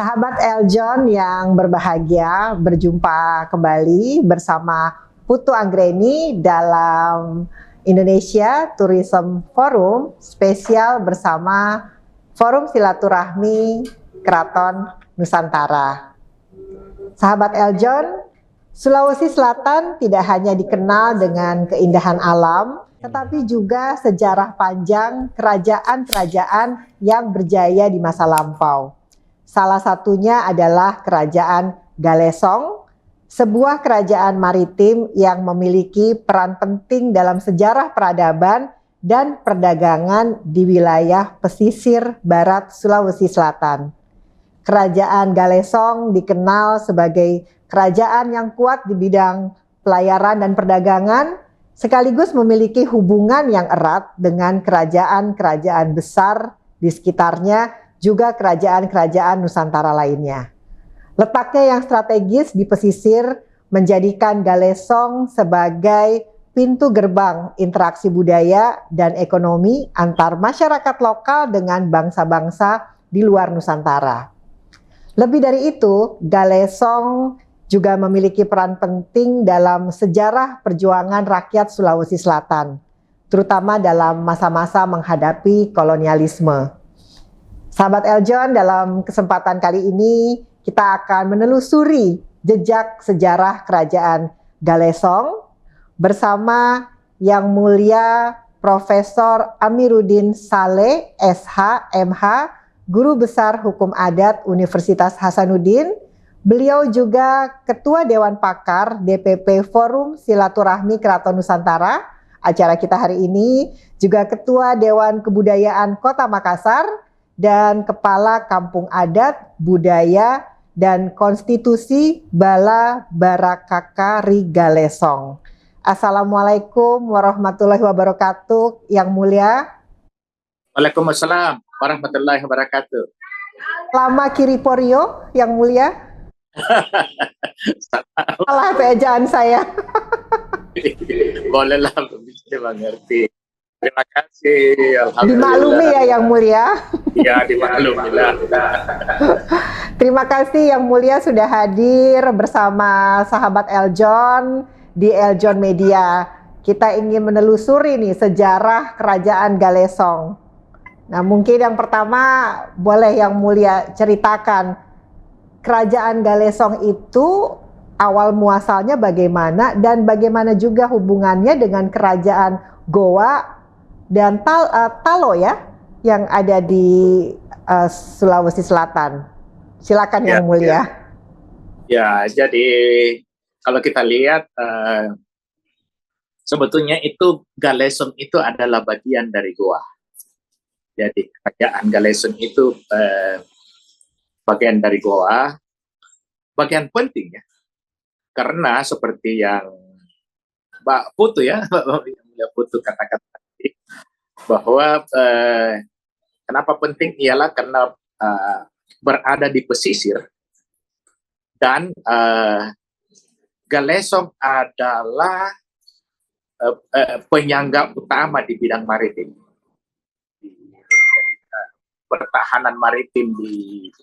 Sahabat Eljon yang berbahagia, berjumpa kembali bersama Putu Anggreni dalam Indonesia Tourism Forum spesial bersama Forum Silaturahmi Keraton Nusantara. Sahabat Eljon, Sulawesi Selatan tidak hanya dikenal dengan keindahan alam, tetapi juga sejarah panjang kerajaan-kerajaan yang berjaya di masa lampau. Salah satunya adalah Kerajaan Galesong, sebuah kerajaan maritim yang memiliki peran penting dalam sejarah peradaban dan perdagangan di wilayah pesisir barat Sulawesi Selatan. Kerajaan Galesong dikenal sebagai kerajaan yang kuat di bidang pelayaran dan perdagangan, sekaligus memiliki hubungan yang erat dengan kerajaan-kerajaan besar di sekitarnya, juga kerajaan-kerajaan Nusantara lainnya. Letaknya yang strategis di pesisir menjadikan Galesong sebagai pintu gerbang interaksi budaya dan ekonomi antar masyarakat lokal dengan bangsa-bangsa di luar Nusantara. Lebih dari itu, Galesong juga memiliki peran penting dalam sejarah perjuangan rakyat Sulawesi Selatan, terutama dalam masa-masa menghadapi kolonialisme. Sahabat Eljon, dalam kesempatan kali ini kita akan menelusuri jejak sejarah Kerajaan Galesong bersama Yang Mulia Profesor Amiruddin Saleh, SH, MH, Guru Besar Hukum Adat Universitas Hasanuddin. Beliau juga Ketua Dewan Pakar DPP Forum Silaturahmi Keraton Nusantara. Acara kita hari ini juga Ketua Dewan Kebudayaan Kota Makassar dan Kepala Kampung Adat, Budaya, dan Konstitusi Bala Barakakari Galesong. Assalamualaikum warahmatullahi wabarakatuh, Yang Mulia. Waalaikumsalam warahmatullahi wabarakatuh. Lama Kiriporio, Yang Mulia. Salah ejaan saya. Bolehlah, bisa mengerti. Terima kasih. Alhamdulillah. Dimaklumi ya Yang Mulia. Ya, dimaklumi lah. Terima kasih Yang Mulia sudah hadir bersama sahabat Eljon di Eljon Media. Kita ingin menelusuri nih sejarah Kerajaan Galesong. Nah, mungkin yang pertama boleh Yang Mulia ceritakan Kerajaan Galesong itu awal muasalnya bagaimana dan bagaimana juga hubungannya dengan Kerajaan Goa dan Talo ya, yang ada di Sulawesi Selatan. Silakan Yang Mulia. Ya, jadi kalau kita lihat sebetulnya itu Galesong itu adalah bagian dari Goa. Jadi kerajaan Galesong itu bagian dari Goa, bagian penting ya. Karena seperti yang Mbak Putu ya, Mbak Putu katakan tadi, bahwa kenapa penting ialah karena berada di pesisir dan Galesong adalah penyangga utama di bidang maritim. Pertahanan maritim di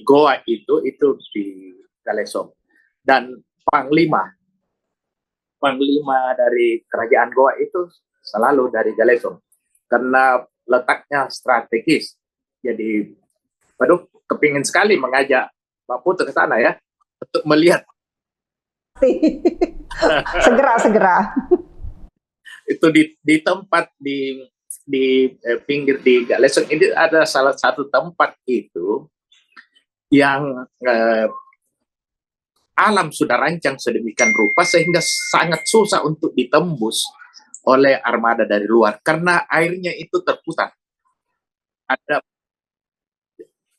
Goa itu di Galesong, dan panglima dari kerajaan Goa itu selalu dari Galesong karena letaknya strategis. Jadi, aduh, kepingin sekali mengajak Mbak Putu ke sana ya untuk melihat. Segera. Itu di tempat di pinggir di Galesong ini ada salah satu tempat itu yang alam sudah rancang sedemikian rupa sehingga sangat susah untuk ditembus oleh armada dari luar karena airnya itu terputar.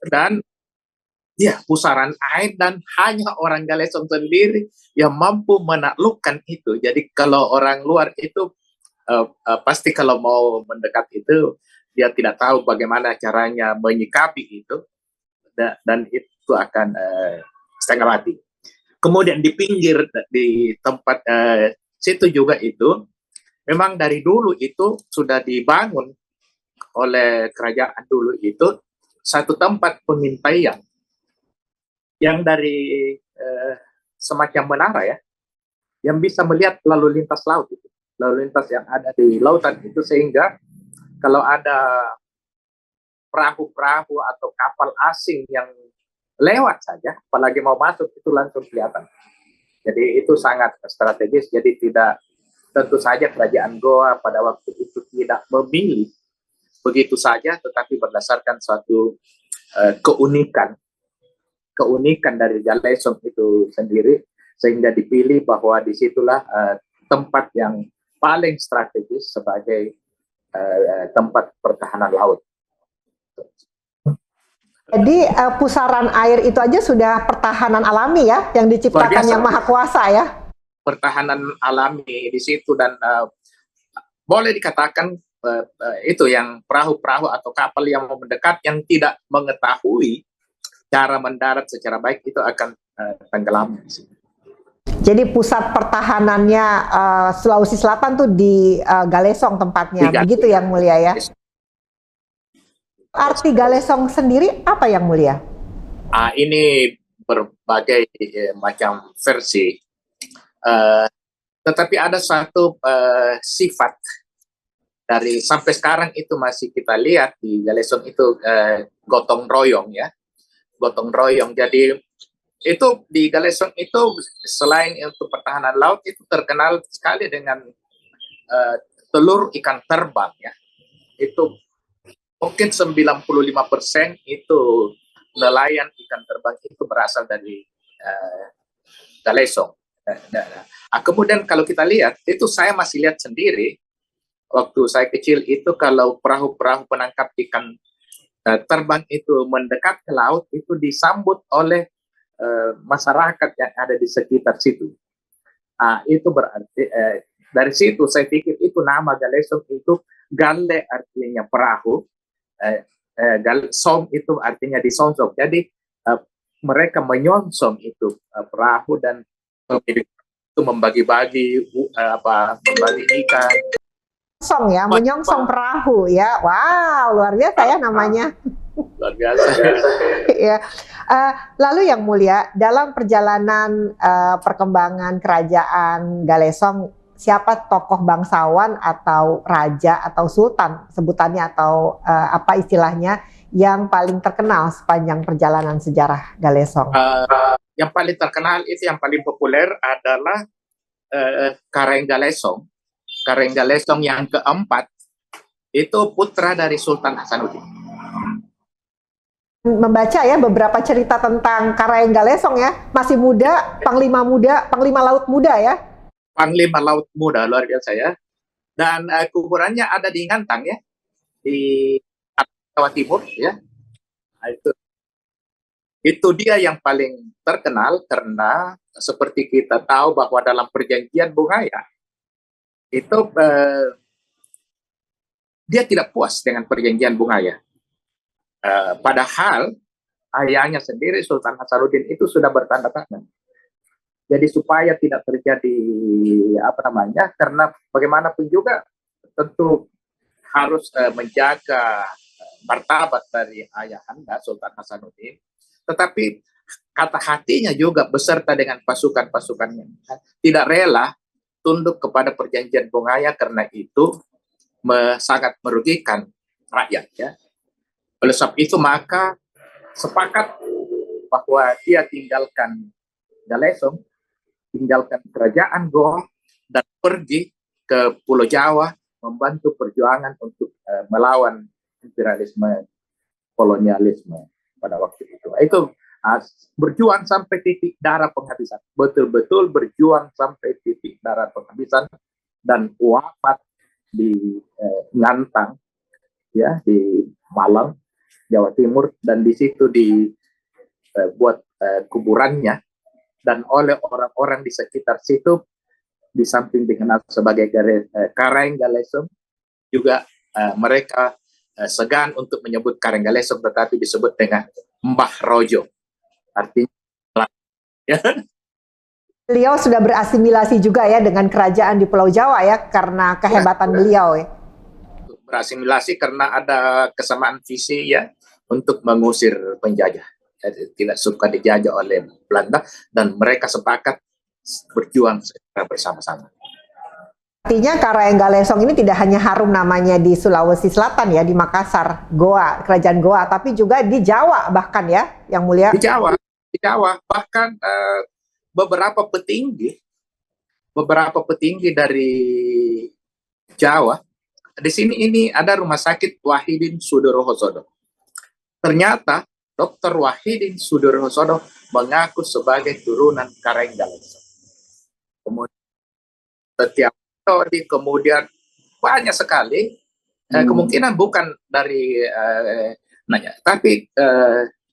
Dan ya, pusaran air, dan hanya orang Galesong sendiri yang mampu menaklukkan itu. Jadi kalau orang luar itu pasti kalau mau mendekat itu dia tidak tahu bagaimana caranya menyikapi itu, dan itu akan setengah mati. Kemudian di pinggir di tempat situ juga itu memang dari dulu itu sudah dibangun oleh kerajaan dulu itu satu tempat pengintaian yang dari semacam menara ya, yang bisa melihat lalu lintas laut itu, lalu lintas yang ada di lautan itu, sehingga kalau ada perahu-perahu atau kapal asing yang lewat saja, apalagi mau masuk, itu langsung kelihatan. Jadi itu sangat strategis. Jadi tidak, tentu saja kerajaan Goa pada waktu itu tidak memilih begitu saja, tetapi berdasarkan suatu keunikan dari Galesong itu sendiri, sehingga dipilih bahwa disitulah tempat yang paling strategis sebagai tempat pertahanan laut. Jadi pusaran air itu aja sudah pertahanan alami ya, yang diciptakan yang Maha Kuasa ya. Pertahanan alami di situ, dan boleh dikatakan itu yang perahu-perahu atau kapal yang mau mendekat yang tidak mengetahui cara mendarat secara baik itu akan tenggelam. Jadi pusat pertahanannya Sulawesi Selatan tuh di Galesong tempatnya, begitu Yang Mulia ya. Arti Galesong sendiri apa Yang Mulia? Ini berbagai macam versi, tetapi ada satu sifat dari sampai sekarang itu masih kita lihat di Galesong itu, gotong royong ya, gotong royong. Jadi itu di Galesong itu selain untuk pertahanan laut itu terkenal sekali dengan telur ikan terbang ya. Itu mungkin 95% itu nelayan ikan terbang itu berasal dari Galesong. Kemudian kalau kita lihat, itu saya masih lihat sendiri waktu saya kecil itu, kalau perahu-perahu penangkap ikan terbang itu mendekat ke laut, itu disambut oleh masyarakat yang ada di sekitar situ. Itu berarti dari situ saya pikir itu nama Galesong itu, Gale artinya perahu, Som itu artinya disonsong. Jadi mereka menyonsong itu perahu, dan itu membagi-bagi membagi ikan. Song ya, menyongsong perahu ya. Wow, luar biasa ya namanya. Luar biasa. Ya. Lalu Yang Mulia, dalam perjalanan perkembangan kerajaan Galesong, siapa tokoh bangsawan atau raja atau sultan sebutannya, atau apa istilahnya, yang paling terkenal sepanjang perjalanan sejarah Galesong? Yang paling terkenal itu, yang paling populer adalah Kareng Galesong. Kareng Galesong yang keempat itu putra dari Sultan Hasanuddin. Membaca ya beberapa cerita tentang Kareng Galesong ya, masih muda, panglima laut muda ya. Panglima laut muda, luar biasa ya. Dan kuburannya ada di Ngantang ya, di Jawa Timur ya. Itu dia yang paling terkenal, karena seperti kita tahu bahwa dalam perjanjian Bungaya itu dia tidak puas dengan perjanjian Bungaya. Padahal ayahnya sendiri Sultan Hasanuddin itu sudah bertanda tangan. Jadi supaya tidak terjadi karena bagaimanapun juga tentu harus menjaga martabat dari ayahanda Sultan Hasanuddin, tetapi kata hatinya juga beserta dengan pasukan-pasukannya tidak rela tunduk kepada perjanjian Bungaya, karena itu sangat merugikan rakyat ya. Oleh sebab itu maka sepakat bahwa dia tinggalkan Galesong, tinggalkan kerajaan Goa, dan pergi ke Pulau Jawa membantu perjuangan untuk melawan imperialisme, kolonialisme pada waktu itu. Itu berjuang sampai titik darah penghabisan, betul-betul berjuang sampai titik darah penghabisan, dan wafat di Ngantang ya, di Malang, Jawa Timur, dan di situ dibuat kuburannya, dan oleh orang-orang di sekitar situ, di samping dikenal sebagai Kareng Galesong, juga mereka segan untuk menyebut Kareng Galesong, tetapi disebut dengan Mbah Rojo. Artinya ya. Beliau sudah berasimilasi juga ya dengan kerajaan di Pulau Jawa ya, karena kehebatan beliau ya. Berasimilasi karena ada kesamaan visi ya, untuk mengusir penjajah. tidak suka dijajah oleh Belanda, dan mereka sepakat berjuang secara bersama-sama. Artinya Karaeng Galesong ini tidak hanya harum namanya di Sulawesi Selatan ya, di Makassar, Goa, Kerajaan Goa, tapi juga di Jawa bahkan ya, Yang Mulia. Di Jawa bahkan beberapa petinggi dari Jawa. Di sini ini ada rumah sakit Wahidin Sudorohosodo. Ternyata Dr. Wahidin Sudorohosodo mengaku sebagai turunan Karaeng Galesong. Kemudian setiap hari, kemudian banyak sekali kemungkinan bukan dari nanya, tapi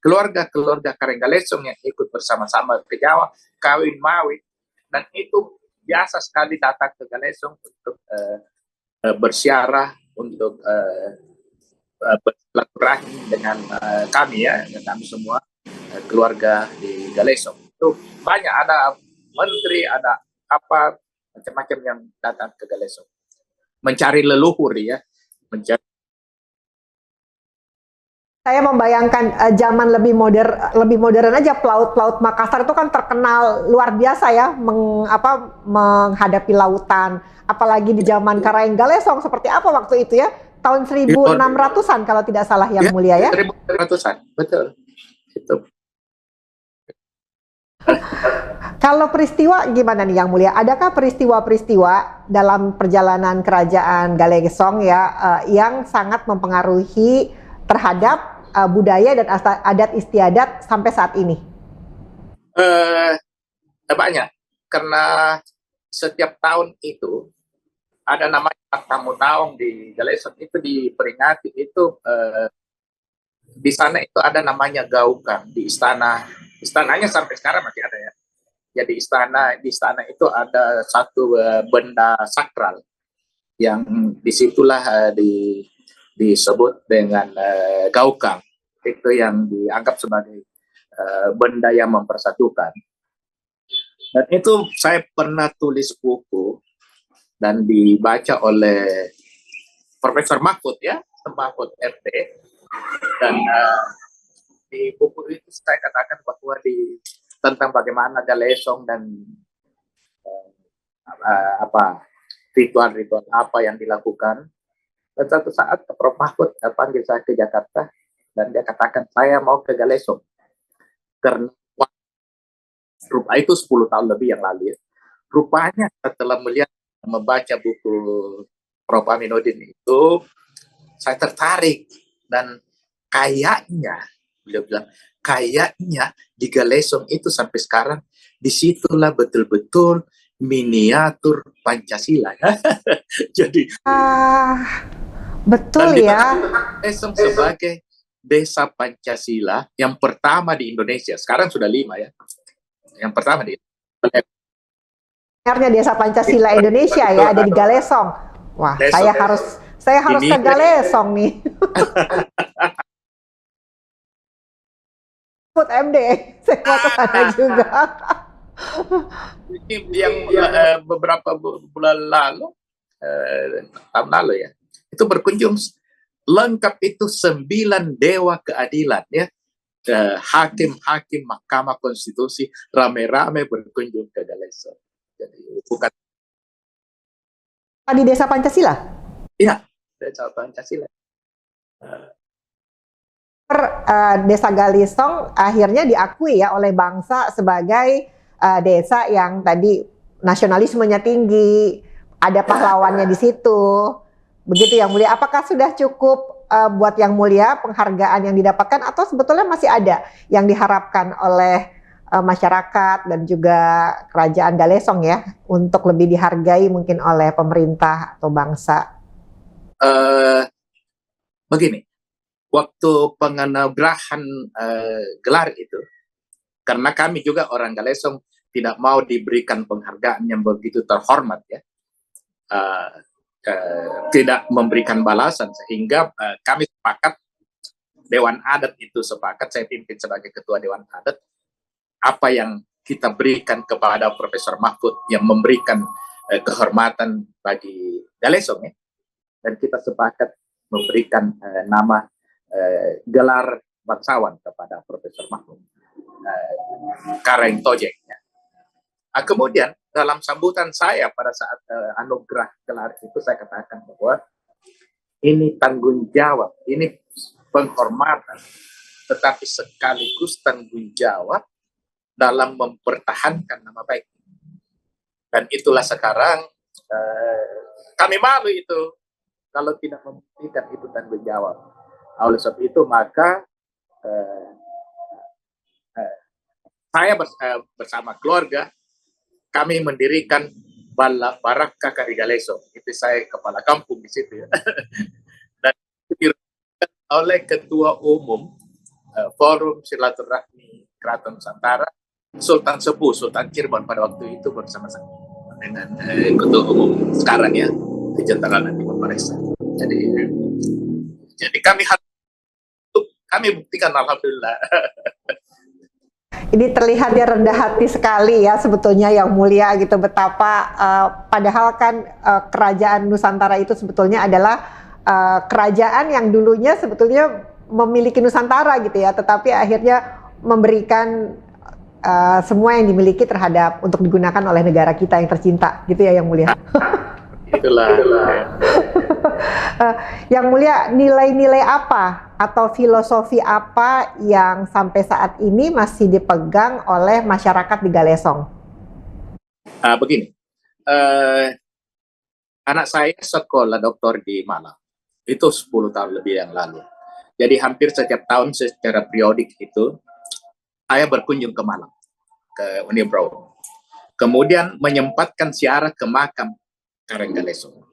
keluarga Karaeng Galesong yang ikut bersama-sama ke Jawa, kawin mawin, dan itu biasa sekali datang ke Galesong untuk bersiarah, untuk bersilaturahmi dengan kami ya, dengan kami semua keluarga di Galesong. Itu banyak, ada menteri, ada apa macam-macam yang datang ke Galesong mencari leluhur ya, mencari. Saya membayangkan zaman lebih modern aja, pelaut Makassar itu kan terkenal luar biasa ya, menghadapi lautan, apalagi di zaman Karaeng Galesong seperti apa waktu itu ya, tahun 1600-an kalau tidak salah Yang Mulia ya. 1600-an, betul. Itu. Kalau peristiwa gimana nih Yang Mulia? Adakah peristiwa-peristiwa dalam perjalanan kerajaan Galesong ya yang sangat mempengaruhi terhadap budaya dan adat istiadat sampai saat ini? Banyak, karena setiap tahun itu ada namanya tamu taong di Galesong, itu diperingati, itu di sana itu ada namanya gaukang di istananya sampai sekarang masih ada ya. Jadi di istana itu ada satu benda sakral yang disitulah disebut dengan gaukang. Itu yang dianggap sebagai benda yang mempersatukan. Dan itu saya pernah tulis buku dan dibaca oleh Profesor Mahfud ya, Mahfud RT. Dan di buku itu saya katakan bahwa tentang bagaimana Galesong dan ritual-ritual apa yang dilakukan. Dan satu saat Prof. Mahfud panggil saya ke Jakarta dan dia katakan saya mau ke Galesong karena itu 10 tahun lebih yang lalu ya. Rupanya setelah membaca buku Prof. Aminuddin itu, saya tertarik, dan kayaknya beliau bilang kayaknya di Galesong itu sampai sekarang disitulah betul-betul miniatur Pancasila. Jadi betul ya. Galesong sebagai desa Pancasila yang pertama di Indonesia. Sekarang sudah 5 ya. Yang pertama di Indonesia. Desa Pancasila Indonesia ya ada di Galesong. Wah, saya harus ke Galesong nih. Put MD, saya mau ke sana juga. Yang beberapa bulan lalu, tahun lalu ya, itu berkunjung lengkap itu 9 dewa keadilan ya, hakim-hakim Mahkamah Konstitusi rame-rame berkunjung ke Galesong. Jadi bukan di Desa Pancasila? Iya, Desa Pancasila. Desa Galesong akhirnya diakui ya oleh bangsa sebagai desa yang tadi nasionalismenya tinggi, ada pahlawannya di situ. Begitu Yang Mulia. Apakah sudah cukup buat Yang Mulia penghargaan yang didapatkan, atau sebetulnya masih ada yang diharapkan oleh masyarakat dan juga kerajaan Galesong ya untuk lebih dihargai mungkin oleh pemerintah atau bangsa? Begini, waktu penganugerahan gelar itu, karena kami juga orang Galesong tidak mau diberikan penghargaan yang begitu terhormat ya, tidak memberikan balasan, sehingga kami sepakat, Dewan Adat itu sepakat, saya pimpin sebagai ketua Dewan Adat, apa yang kita berikan kepada Profesor Mahfud yang memberikan kehormatan bagi Galesong ya, dan kita sepakat memberikan nama gelar bangsawan kepada Profesor Mahmud Kareng Tojeknya. Kemudian dalam sambutan saya pada saat anugerah gelar itu saya katakan bahwa ini tanggung jawab, ini penghormatan, tetapi sekaligus tanggung jawab dalam mempertahankan nama baik. Dan itulah sekarang kami malu itu kalau tidak membuktikan itu tanggung jawab. Oleh sebab itu maka saya bersama keluarga kami mendirikan Baraka Karigaleso. Itu saya kepala kampung di situ ya. Dan dirikan oleh Ketua Umum Forum Silaturahmi Keraton Nusantara, Sultan Sepuh Sultan Cirebon pada waktu itu bersama-sama dengan Ketua Umum sekarang ya, Jenderal Nanti Pemerintah. Jadi kami buktikan alhamdulillah. Ini terlihat dia rendah hati sekali ya sebetulnya Yang Mulia gitu, betapa padahal kan kerajaan Nusantara itu sebetulnya adalah kerajaan yang dulunya sebetulnya memiliki Nusantara gitu ya, tetapi akhirnya memberikan semua yang dimiliki terhadap untuk digunakan oleh negara kita yang tercinta gitu ya Yang Mulia. Itulah. Yang Mulia, nilai-nilai apa atau filosofi apa yang sampai saat ini masih dipegang oleh masyarakat di Galesong? Begini, anak saya sekolah doktor di Malang, itu 10 tahun lebih yang lalu. Jadi hampir setiap tahun secara periodik itu, saya berkunjung ke Malang, ke Unibrow. Kemudian menyempatkan ziarah ke makam Kareng Galesong.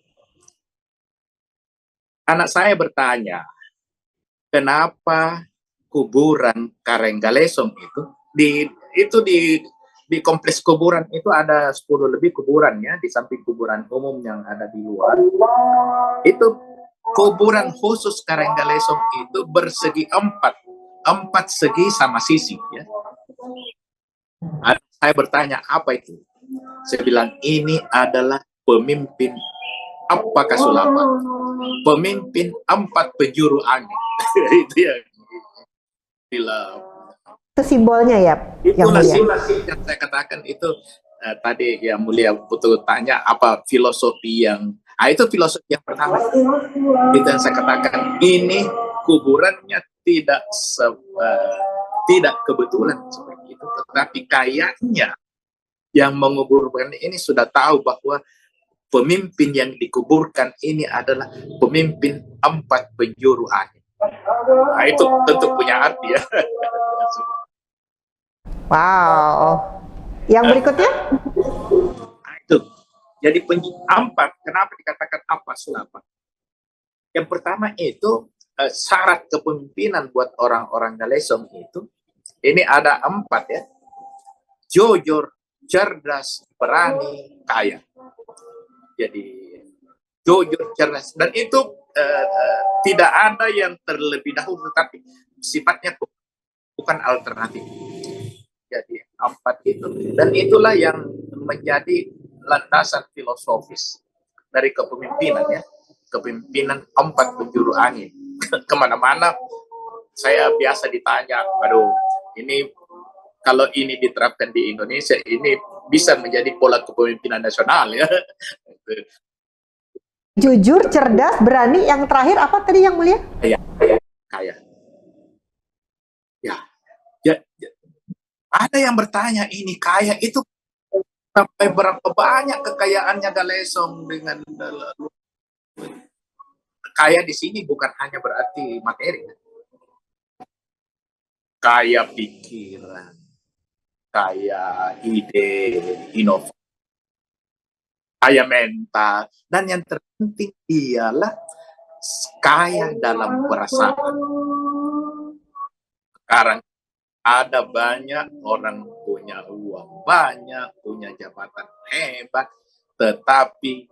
Anak saya bertanya, kenapa kuburan Kareng Galesong itu di kompleks kuburan itu ada 10 lebih kuburannya di samping kuburan umum yang ada di luar. Itu kuburan khusus Kareng Galesong itu bersegi 4 segi sama sisi ya. Saya bertanya apa itu? Saya bilang ini adalah pemimpin apa Kasulapan, pemimpin 4 penjuru angin. Itu ya. Itu simbolnya ya, Itulah yang saya katakan itu tadi Yang Mulia betul tanya apa filosofi yang itu filosofi yang pertama. Itu yang saya katakan ini kuburannya tidak kebetulan seperti itu, tetapi kayaknya yang menguburkan ini sudah tahu bahwa pemimpin yang dikuburkan ini adalah pemimpin 4 penjuru angin. Nah, itu tentu punya arti ya. Wow. Yang berikutnya? Nah, itu. Jadi 4, kenapa dikatakan apa Sulapan? Yang pertama itu syarat kepemimpinan buat orang-orang Galesong itu, ini ada 4 ya. Jujur, cerdas, berani, kaya. Jadi jujur, cerdas, dan itu tidak ada yang terlebih dahulu, tetapi sifatnya bukan alternatif. Jadi 4 itu, dan itulah yang menjadi landasan filosofis dari kepemimpinan ya, kepemimpinan 4 penjuru angin. Kemana-mana saya biasa ditanya, aduh ini kalau ini diterapkan di Indonesia ini bisa menjadi pola kepemimpinan nasional ya. Jujur, cerdas, berani, yang terakhir apa tadi Yang Mulia? Kaya. Ya. Ada yang bertanya ini kaya itu sampai berapa banyak kekayaannya Galesong dengan kaya di sini bukan hanya berarti materi. Kaya pikiran, kaya ide, inovasi, kaya mental, dan yang terpenting ialah kaya dalam perasaan. Sekarang ada banyak orang punya uang banyak, punya jabatan hebat, tetapi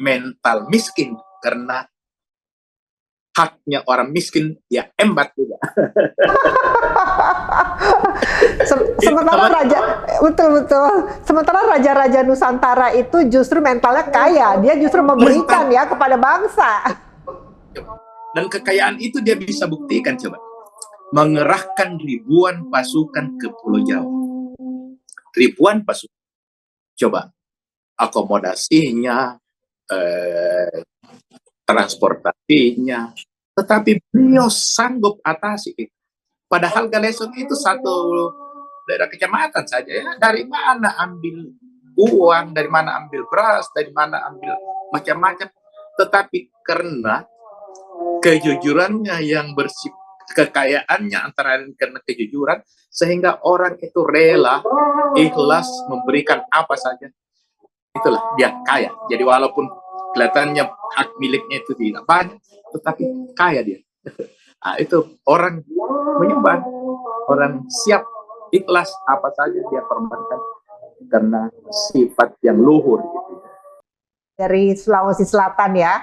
mental miskin karena haknya orang miskin ya embat juga. Sementara sementara raja-raja Nusantara itu justru mentalnya kaya, dia justru memberikan ya kepada bangsa. Dan kekayaan itu dia bisa buktikan coba. mengerahkan ribuan pasukan ke Pulau Jawa. Ribuan pasukan. Coba akomodasinya, transportasinya, tetapi beliau sanggup atasi itu. Padahal Galesong itu satu daerah kecamatan saja ya. Dari mana ambil uang, dari mana ambil beras, dari mana ambil macam-macam. Tetapi karena kejujurannya yang bersifat, kekayaannya antara lain karena kejujuran, sehingga orang itu rela, ikhlas memberikan apa saja. Itulah dia kaya. Jadi walaupun kelihatannya hak miliknya itu tidak banyak, tetapi kaya dia. Nah, itu orang menyembah, orang siap ikhlas apa saja dia korbankan karena sifat yang luhur gitu. Dari Sulawesi Selatan ya.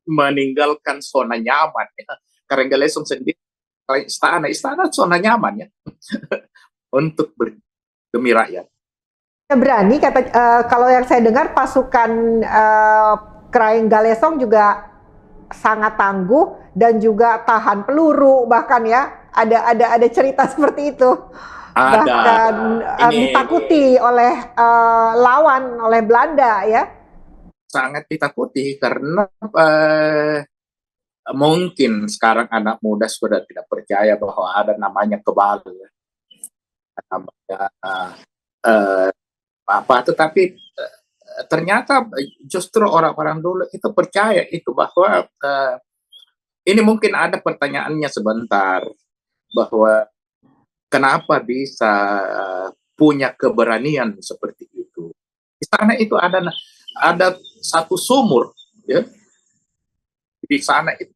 Meninggalkan zona nyaman ya. Karena Galesong sendiri istana zona nyaman ya untuk demi rakyat. Berani kalau yang saya dengar pasukan Kraing Galesong juga sangat tangguh dan juga tahan peluru, bahkan ya ada cerita seperti itu. Bahkan ditakuti oleh lawan, oleh Belanda ya. Sangat ditakuti karena mungkin sekarang anak muda sudah tidak percaya bahwa ada namanya kebal, namanya tetapi ternyata justru orang-orang dulu itu percaya itu bahwa ini mungkin ada pertanyaannya sebentar bahwa kenapa bisa punya keberanian seperti itu. Di sana itu ada satu sumur ya. Di sana itu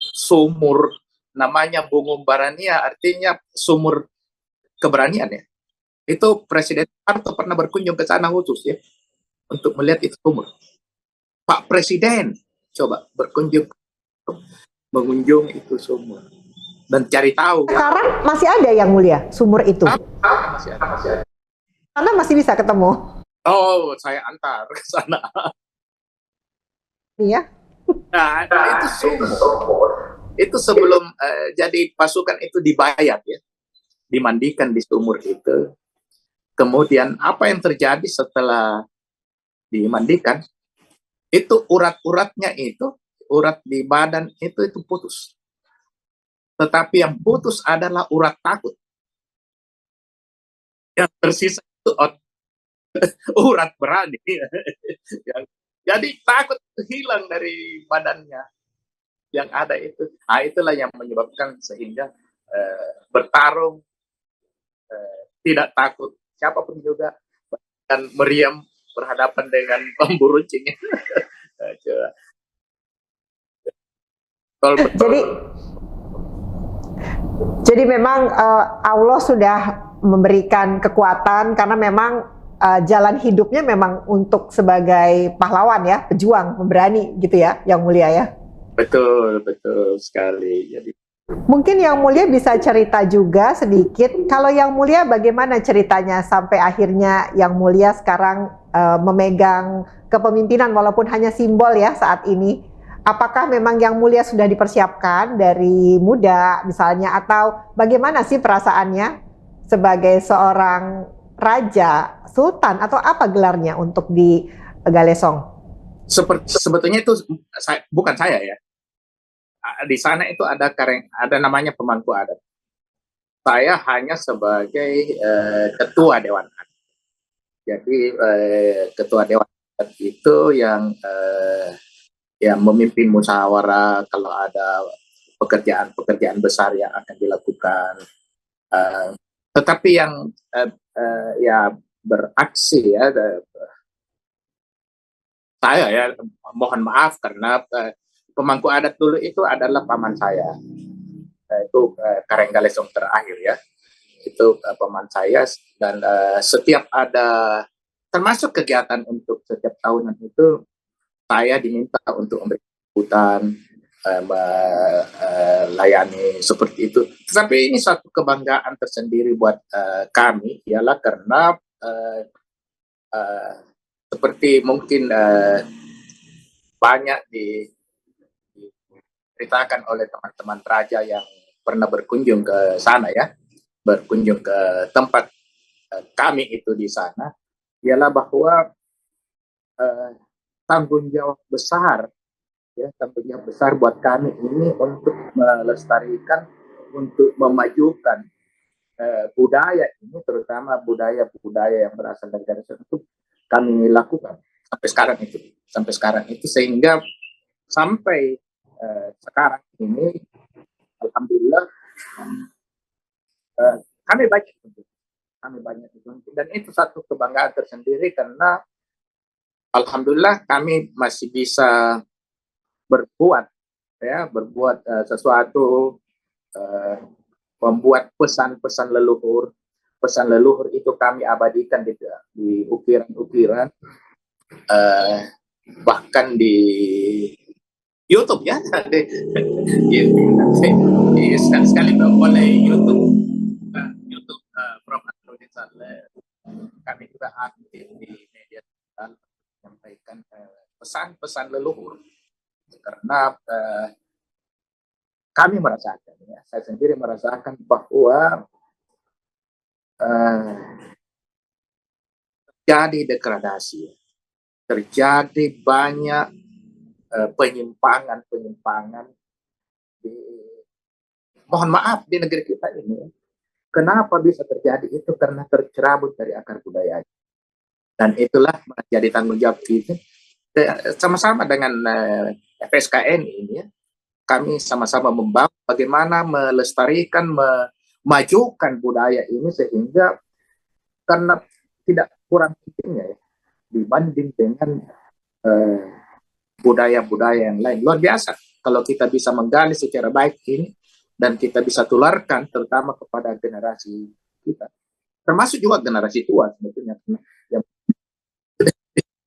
sumur namanya Bungum Barania, artinya sumur keberanian ya. Itu Presiden Soeharto pernah berkunjung ke sana khusus ya untuk melihat itu sumur. Pak Presiden coba mengunjung itu sumur dan cari tahu. Sekarang masih ada yang mulia sumur itu? Masih ada. Anda masih bisa ketemu? Oh, saya antar ke sana. Iya. Nah, itu sumur. Itu sebelum jadi pasukan itu dibayat ya, dimandikan di sumur itu. Kemudian apa yang terjadi setelah dimandikan? Itu urat-uratnya itu, urat di badan itu putus. Tetapi yang putus adalah urat takut. Yang tersisa itu urat berani. Jadi takut hilang dari badannya. Yang ada itu. Nah, itulah yang menyebabkan sehingga bertarung tidak takut siapapun juga, dan meriam berhadapan dengan bambu runcing. Jadi memang Allah sudah memberikan kekuatan karena memang jalan hidupnya memang untuk sebagai pahlawan ya, pejuang, pemberani gitu ya, Yang Mulia ya. Betul sekali. Jadi mungkin Yang Mulia bisa cerita juga sedikit, kalau Yang Mulia bagaimana ceritanya sampai akhirnya Yang Mulia sekarang memegang kepemimpinan walaupun hanya simbol ya saat ini. Apakah memang Yang Mulia sudah dipersiapkan dari muda misalnya, atau bagaimana sih perasaannya sebagai seorang raja, sultan, atau apa gelarnya untuk di Galesong? Sebetulnya itu bukan saya ya. Di sana itu ada namanya pemangku adat. Saya hanya sebagai ketua dewan adat. Jadi ketua dewan adat itu yang memimpin musyawarah kalau ada pekerjaan besar yang akan dilakukan. Tetapi yang ya beraksi ya, saya ya mohon maaf karena pemangku adat dulu itu adalah paman saya. Itu Kareng Galesong terakhir ya. Itu paman saya, dan setiap ada termasuk kegiatan untuk setiap tahunan itu saya diminta untuk memberi hutan, melayani seperti itu. Tetapi ini satu kebanggaan tersendiri buat kami, ialah karena seperti mungkin banyak di diceritakan oleh teman-teman raja yang pernah berkunjung ke sana ya, berkunjung ke tempat kami itu di sana, ialah bahwa eh, tanggung jawab besar ya, tanggung jawab besar buat kami ini untuk melestarikan, untuk memajukan budaya ini, terutama budaya-budaya yang berasal dari Ganesha itu kami lakukan sampai sekarang itu sehingga sampai sekarang ini alhamdulillah eh, kami banyak dan itu satu kebanggaan tersendiri karena alhamdulillah kami masih bisa berbuat sesuatu, uh, membuat pesan leluhur itu kami abadikan di ukiran-ukiran, uh, bahkan di YouTube ya, sekali-sekali boleh YouTube Prof. Anthony Saleh. Kami juga aktif di media sosial menyampaikan pesan-pesan leluhur karena kami merasakan ya, saya sendiri merasakan bahwa terjadi degradasi, terjadi banyak penyimpangan di, mohon maaf, di negeri kita ini. Kenapa bisa terjadi itu? Karena tercerabut dari akar budaya. Dan itulah menjadi tanggung jawab kita sama-sama dengan FSKN ini ya. Kami sama-sama membangun bagaimana melestarikan, memajukan budaya ini sehingga karena tidak kurang pentingnya ya dibanding dengan budaya-budaya yang lain. Luar biasa kalau kita bisa menggali secara baik ini dan kita bisa tularkan terutama kepada generasi kita, termasuk juga generasi tua sebetulnya,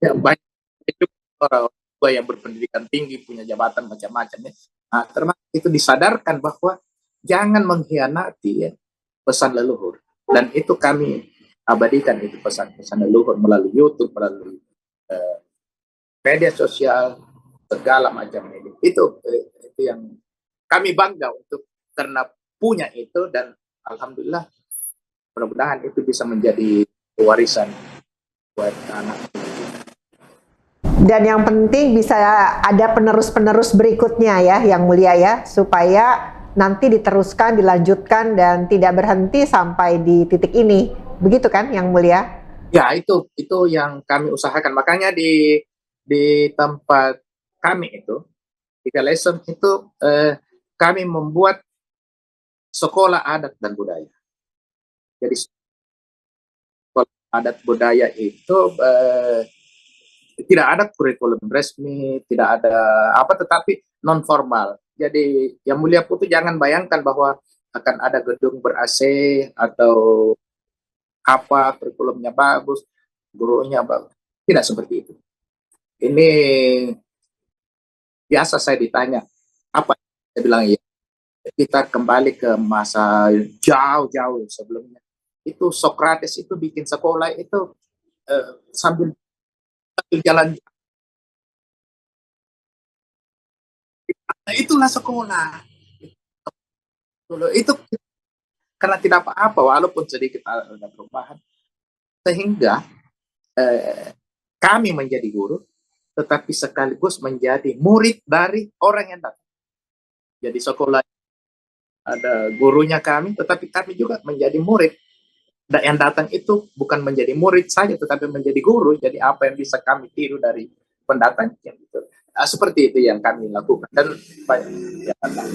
yang banyak itu orang tua yang berpendidikan tinggi, punya jabatan macam-macam ya. Nah, termasuk itu disadarkan bahwa jangan mengkhianati ya, pesan leluhur, dan itu kami abadikan itu pesan-pesan leluhur melalui YouTube, melalui media sosial, segala macam ini. Itu yang kami bangga untuk karena punya itu, dan alhamdulillah mudah-mudahan itu bisa menjadi warisan buat anak. Dan yang penting bisa ada penerus-penerus berikutnya ya, Yang Mulia ya, supaya nanti diteruskan, dilanjutkan dan tidak berhenti sampai di titik ini. Begitu kan Yang Mulia? Ya, itu yang kami usahakan. Makanya di tempat kami itu di Galesong itu kami membuat sekolah adat dan budaya. Jadi sekolah adat budaya itu tidak ada kurikulum resmi, tidak ada apa, tetapi non formal. Jadi Yang Mulia Putu jangan bayangkan bahwa akan ada gedung ber-AC atau apa, kurikulumnya bagus, gurunya bagus. Tidak seperti itu. Ini biasa saya ditanya, apa? Saya bilang ya, kita kembali ke masa jauh-jauh sebelumnya. Itu Socrates itu bikin sekolah itu sambil jalan. Nah, itulah sekolah. Itu karena tidak apa-apa, walaupun sedikit ada perubahan, sehingga kami menjadi guru, tetapi sekaligus menjadi murid dari orang yang datang. Jadi sekolah ada gurunya kami, tetapi kami juga menjadi murid. Dan yang datang itu bukan menjadi murid saja, tetapi menjadi guru. Jadi apa yang bisa kami tiru dari pendatang, gitu. Nah, seperti itu yang kami lakukan, dan banyak yang datang.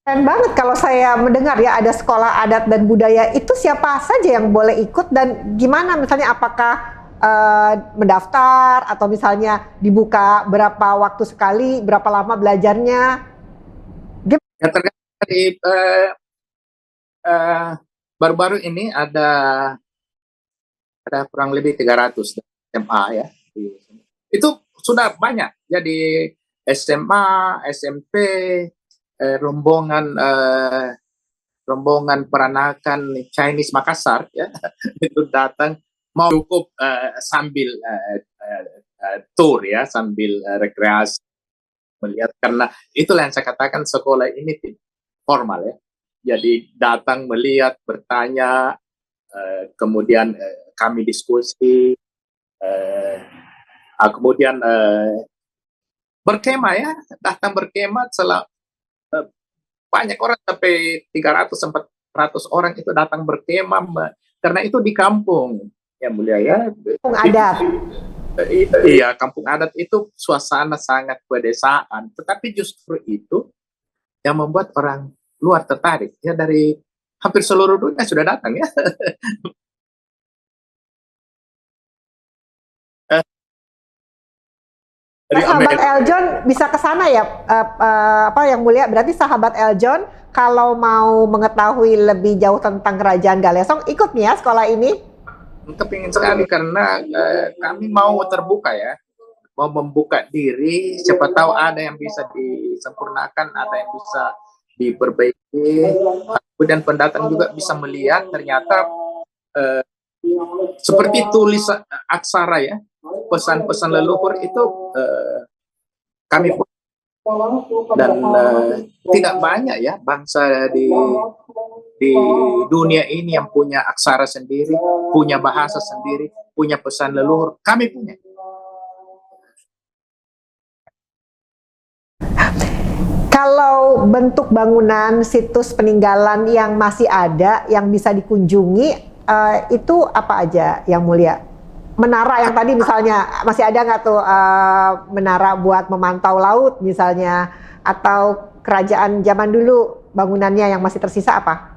Keren banget kalau saya mendengar ya ada sekolah adat dan budaya itu, siapa saja yang boleh ikut dan gimana misalnya, apakah mendaftar atau misalnya dibuka berapa waktu sekali, berapa lama belajarnya? Ya, tergantung dari baru-baru ini ada kurang lebih 300 SMA ya. Itu sudah banyak. Jadi SMA, SMP, rombongan peranakan Chinese Makassar ya itu datang, mau cukup sambil tour ya, sambil rekreasi, melihat, karena itulah yang saya katakan sekolah ini tidak formal ya. Jadi datang melihat, bertanya, kemudian kami diskusi, kemudian berkemah ya, datang berkemah banyak orang sampai 300-400 orang itu datang berkemah, karena itu di kampung yang mulia ya. Kampung adat. Iya, kampung adat itu suasana sangat pedesaan, tetapi justru itu yang membuat orang luar tertarik ya, dari hampir seluruh dunia sudah datang ya. Dari Sahabat Amerika. Eljon bisa ke sana ya, apa yang mulia? Berarti sahabat Eljon kalau mau mengetahui lebih jauh tentang Kerajaan Galesong, ikut nih ya sekolah ini. Kepingin sekali karena kami mau terbuka ya, mau membuka diri, siapa tahu ada yang bisa disempurnakan, ada yang bisa diperbaiki, kemudian pendatang juga bisa melihat ternyata seperti tulis aksara ya, pesan-pesan leluhur itu kami pun, dan tidak banyak ya bangsa di dunia ini yang punya aksara sendiri, punya bahasa sendiri, punya pesan leluhur. Kami punya. Kalau bentuk bangunan, situs peninggalan yang masih ada, yang bisa dikunjungi, itu apa aja yang mulia? Menara yang tadi misalnya, masih ada nggak tuh menara buat memantau laut misalnya, atau kerajaan zaman dulu bangunannya yang masih tersisa apa?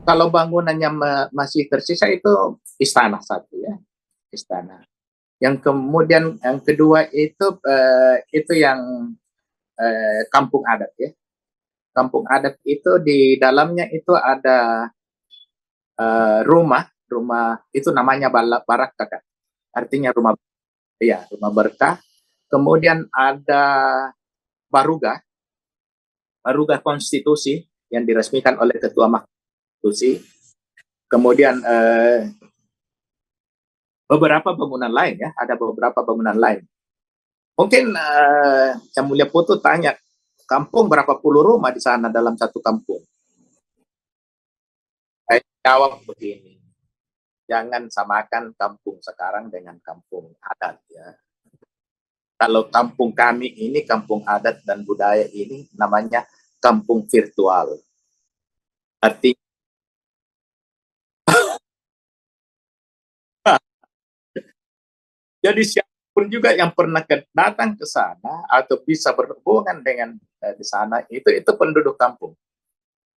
Kalau bangunannya masih tersisa itu istana satu ya, istana. Yang kemudian yang kedua itu yang kampung adat ya. Kampung adat itu di dalamnya itu ada rumah itu namanya barak kakak. Artinya rumah, ya rumah berkah. Kemudian ada baruga, baruga konstitusi yang diresmikan oleh ketua mahkamah konstitusi. Kemudian beberapa bangunan lain ya, ada beberapa bangunan lain. Mungkin yang mulia Putu tanya, kampung berapa puluh rumah di sana dalam satu kampung? Saya jawab begini, jangan samakan kampung sekarang dengan kampung adat ya. Kalau kampung kami ini, kampung adat dan budaya ini namanya kampung virtual. Artinya, jadi siapapun juga yang pernah datang ke sana atau bisa berhubungan dengan di sana, itu penduduk kampung.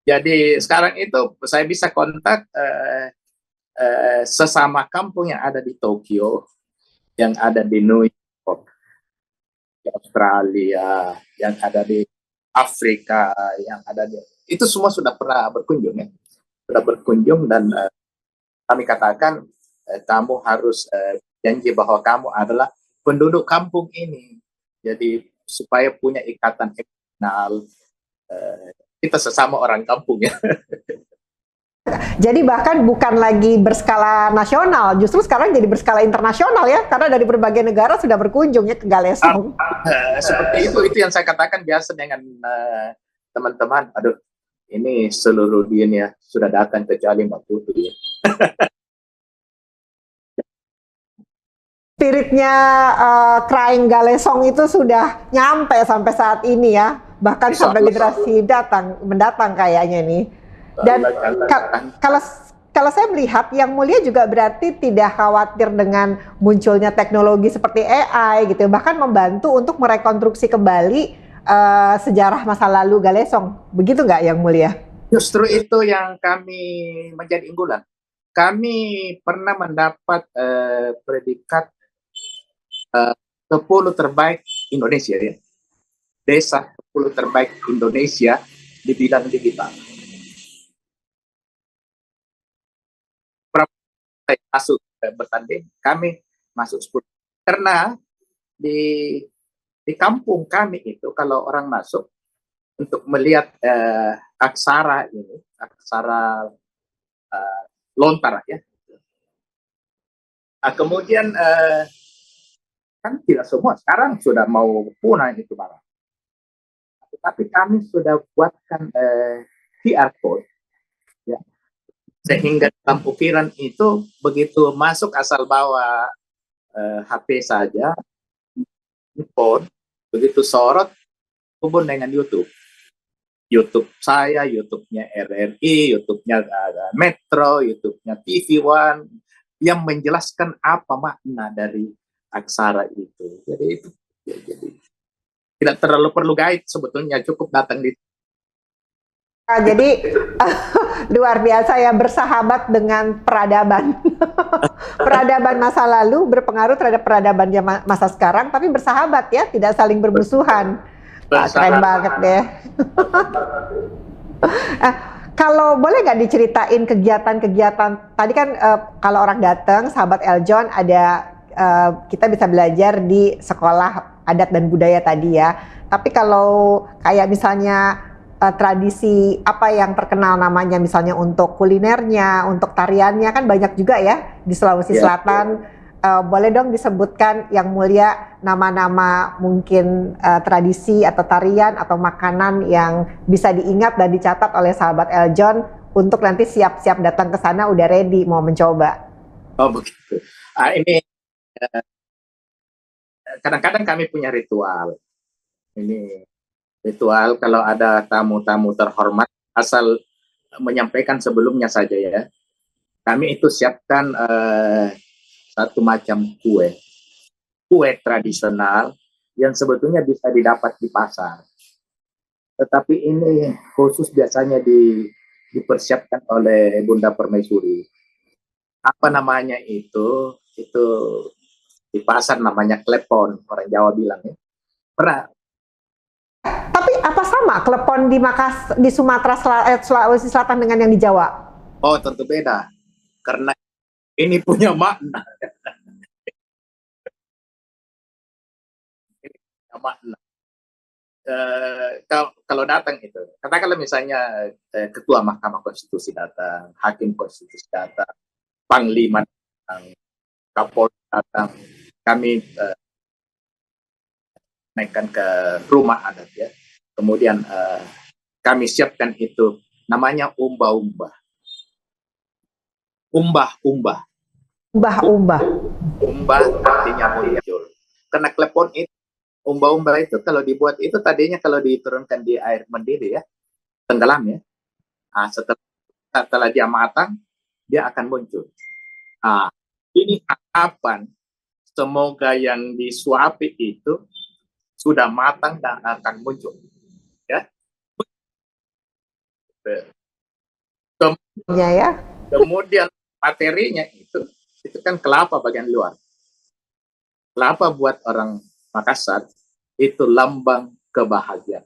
Jadi sekarang itu saya bisa kontak sesama kampung yang ada di Tokyo, yang ada di New York, di Australia, yang ada di Afrika, yang ada di, itu semua sudah pernah berkunjung ya, sudah berkunjung, dan kami katakan kamu harus janji bahwa kamu adalah penduduk kampung ini, jadi supaya punya ikatan emosional, kita sesama orang kampung ya. Jadi bahkan bukan lagi berskala nasional, justru sekarang jadi berskala internasional ya, karena dari berbagai negara sudah berkunjung ya ke Galesong. Seperti itu yang saya katakan biasa dengan teman-teman. Aduh, ini seluruh dunia sudah datang kecuali Mbak Putu ya. Spiritnya Crying Galesong itu sudah nyampe sampai saat ini ya, bahkan sampai generasi mendatang kayaknya nih. Dan kalau saya melihat yang mulia juga berarti tidak khawatir dengan munculnya teknologi seperti AI gitu, bahkan membantu untuk merekonstruksi kembali sejarah masa lalu Galesong. Begitu nggak yang mulia? Justru itu yang kami menjadi unggulan. Kami pernah mendapat predikat 10 terbaik Indonesia ya. Desa 10 terbaik Indonesia di bidang digital. Masuk bertanding, kami masuk 10. Karena di kampung kami itu kalau orang masuk untuk melihat aksara ini, aksara lontar ya. Kemudian kan tidak semua sekarang sudah mau punah itu barang. tapi kami sudah buatkan QR code, ya, sehingga dalam ukiran itu begitu masuk asal bawa HP saja, handphone, begitu sorot hubung dengan YouTube. YouTube saya, YouTube-nya RRI, YouTube-nya Metro, YouTube-nya TV One, yang menjelaskan apa makna dari aksara itu. Jadi itu, ya, jadi tidak terlalu perlu guide sebetulnya, cukup datang di. Jadi luar biasa ya, bersahabat dengan peradaban. Peradaban masa lalu berpengaruh terhadap peradaban masa sekarang, tapi bersahabat ya, tidak saling bermusuhan. Keren banget deh. Kalau boleh nggak diceritain kegiatan-kegiatan tadi kan, kalau orang datang sahabat Eljon ada, kita bisa belajar di sekolah adat dan budaya tadi ya. Tapi kalau kayak misalnya tradisi apa yang terkenal namanya, misalnya untuk kulinernya, untuk tariannya kan banyak juga ya di Sulawesi Selatan. Boleh dong disebutkan yang mulia nama-nama mungkin tradisi atau tarian atau makanan yang bisa diingat dan dicatat oleh sahabat Eljon untuk nanti siap-siap datang ke sana udah ready mau mencoba. Oh begitu. Ini kadang-kadang kami punya ritual. Ini ritual kalau ada tamu-tamu terhormat, asal menyampaikan sebelumnya saja ya. Kami itu siapkan satu macam kue tradisional yang sebetulnya bisa didapat di pasar. Tetapi ini khusus biasanya dipersiapkan oleh Bunda Permaisuri. Apa namanya itu? Itu di pasar namanya klepon, orang Jawa bilang ya. Pernah? Tapi apa sama klepon di Sumatera Sulawesi Selatan dengan yang di Jawa? Oh, tentu beda. Karena ini punya makna. Ini punya makna. Kalau datang itu, katakanlah misalnya Ketua Mahkamah Konstitusi datang, Hakim Konstitusi datang, Panglima datang, Kapolri datang, kami naikkan ke rumah adat ya. Kemudian kami siapkan itu, namanya umbah-umbah. Umbah-umbah. Umbah-umbah. Umbah artinya muncul. Karena klepon itu, umbah-umbah itu kalau dibuat itu tadinya kalau diturunkan di air mendidih ya, tenggelam ya. Nah, setelah dia matang, dia akan muncul. Nah, ini harapan semoga yang disuapi itu sudah matang dan akan muncul. Ya. Kemudian materinya itu kan kelapa bagian luar. Kelapa buat orang Makassar itu lambang kebahagiaan.